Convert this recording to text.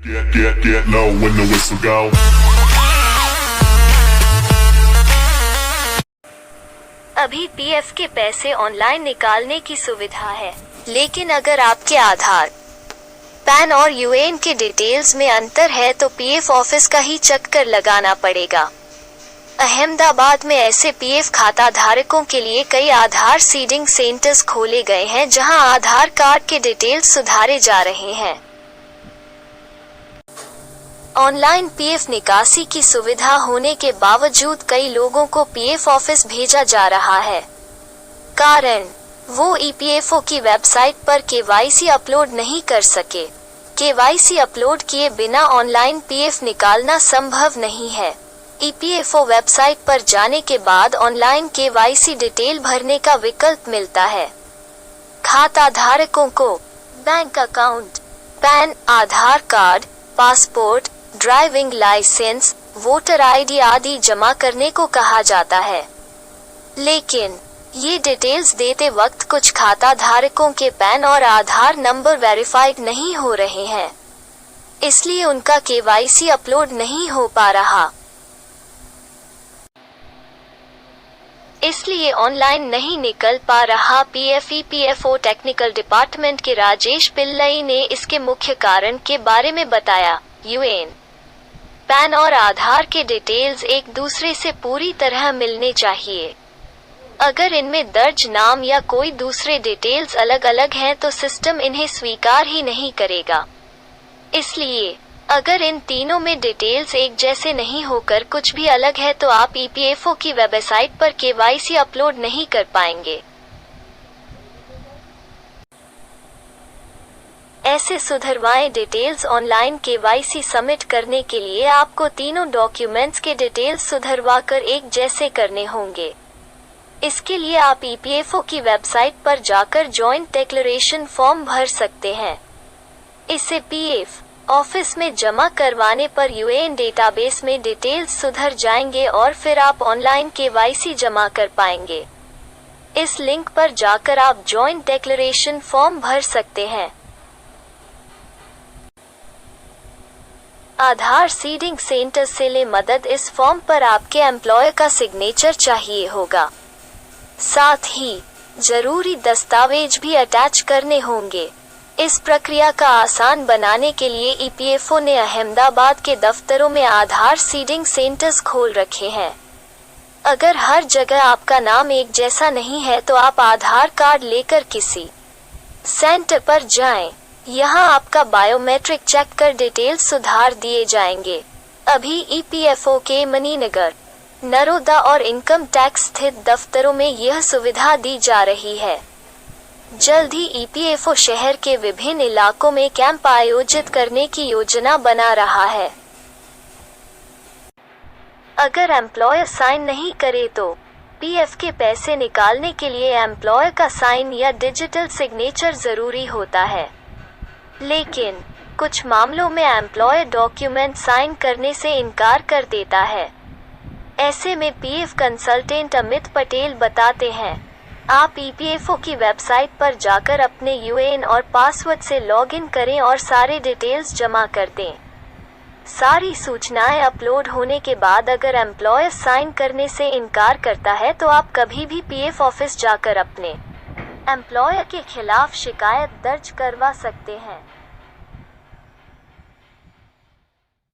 Get low when the whistle go. अभी PF के पैसे ऑनलाइन निकालने की सुविधा है, लेकिन अगर आपके आधार, पैन और यूएएन के डिटेल्स में अंतर है तो पीएफ ऑफिस का ही चक्कर लगाना पड़ेगा। अहमदाबाद में ऐसे पीएफ खाता धारकों के लिए कई आधार सीडिंग सेंटर्स खोले गए हैं, जहां आधार कार्ड के डिटेल्स सुधारे जा रहे हैं। ऑनलाइन पीएफ निकासी की सुविधा होने के बावजूद कई लोगों को पीएफ ऑफिस भेजा जा रहा है। कारण, वो ईपीएफओ की वेबसाइट पर केवाईसी अपलोड नहीं कर सके। केवाईसी अपलोड किए बिना ऑनलाइन पीएफ निकालना संभव नहीं है। ईपीएफओ वेबसाइट पर जाने के बाद ऑनलाइन केवाईसी डिटेल भरने का विकल्प मिलता है। खाता धारकों को bank account, PAN, Aadhaar card, passport, driving licence, voter ID आदि जमा करने को कहा जाता है, लेकिन ये डिटेल्स देते वक्त कुछ खाता धारकों के पैन और आधार नंबर वेरीफाइड नहीं हो रहे हैं, इसलिए उनका केवाईसी अपलोड नहीं हो पा रहा। इसलिए ऑनलाइन नहीं निकल पा रहा। ईपीएफओ टेक्निकल डिपार्टमेंट के राजेश पिल्लई ने इसके मुख्य कारण के बारे में बताया। यूएएन, पैन और आधार के डिटेल्स एक दूसरे से पूरी तरह मिलने चाहिए। अगर इनमें दर्ज नाम या कोई दूसरे डिटेल्स अलग अलग हैं तो सिस्टम इन्हें स्वीकार ही नहीं करेगा। इसलिए अगर इन तीनों में डिटेल्स एक जैसे नहीं होकर कुछ भी अलग है तो आप ईपीएफओ की वेबसाइट पर केवाईसी अपलोड नहीं कर पाएंगे। ऐसे सुधरवाए डिटेल्स ऑनलाइन केवाईसी सबमिट करने के लिए आपको तीनों डॉक्यूमेंट्स के डिटेल्स सुधरवा कर एक जैसे करने होंगे। इसके लिए आप ईपीएफओ की वेबसाइट पर जाकर जॉइंट डिक्लेरेशन फॉर्म भर सकते हैं। इसे पीएफ ऑफिस में जमा करवाने पर यूएएन डेटाबेस में डिटेल्स सुधर जाएंगे और फिर आप ऑनलाइन केवाईसी जमा कर पाएंगे। इस लिंक पर जाकर आप जॉइंट डिक्लेरेशन फॉर्म भर सकते हैं। आधार सीडिंग सेंटर से ले मदद। इस फॉर्म पर आपके एम्प्लॉयर का सिग्नेचर चाहिए होगा। साथ ही जरूरी दस्तावेज भी अटैच करने होंगे। इस प्रक्रिया का आसान बनाने के लिए ईपीएफओ ने अहमदाबाद के दफ्तरों में आधार सीडिंग सेंटर्स खोल रखे हैं। अगर हर जगह आपका नाम एक जैसा नहीं है तो आप आधार कार्ड लेकर किसी सेंटर पर जाएं। यहाँ आपका बायोमेट्रिक चेक कर डिटेल्स सुधार दिए जाएंगे। अभी ईपीएफओ के मणिनगर, नरोदा और इनकम टैक्स स्थित दफ्तरों में यह सुविधा दी जा रही है। जल्द ही ईपीएफओ शहर के विभिन्न इलाकों में कैंप आयोजित करने की योजना बना रहा है। अगर एम्प्लॉयर साइन नहीं करे तो पीएफ के पैसे निकालने के लिए एम्प्लॉयर का साइन या डिजिटल सिग्नेचर जरूरी होता है, लेकिन कुछ मामलों में एम्प्लॉयर डॉक्यूमेंट साइन करने से इनकार कर देता है। ऐसे में पीएफ कंसल्टेंट अमित पटेल बताते हैं, आप ईपीएफओ की वेबसाइट पर जाकर अपने यूएएन और पासवर्ड से लॉगिन करें और सारे डिटेल्स जमा कर दें। सारी सूचनाएं अपलोड होने के बाद अगर एम्प्लॉयर साइन करने से इनकार करता है तो आप कभी भी पीएफ ऑफिस जाकर अपने एम्प्लॉयर के खिलाफ शिकायत दर्ज करवा सकते हैं।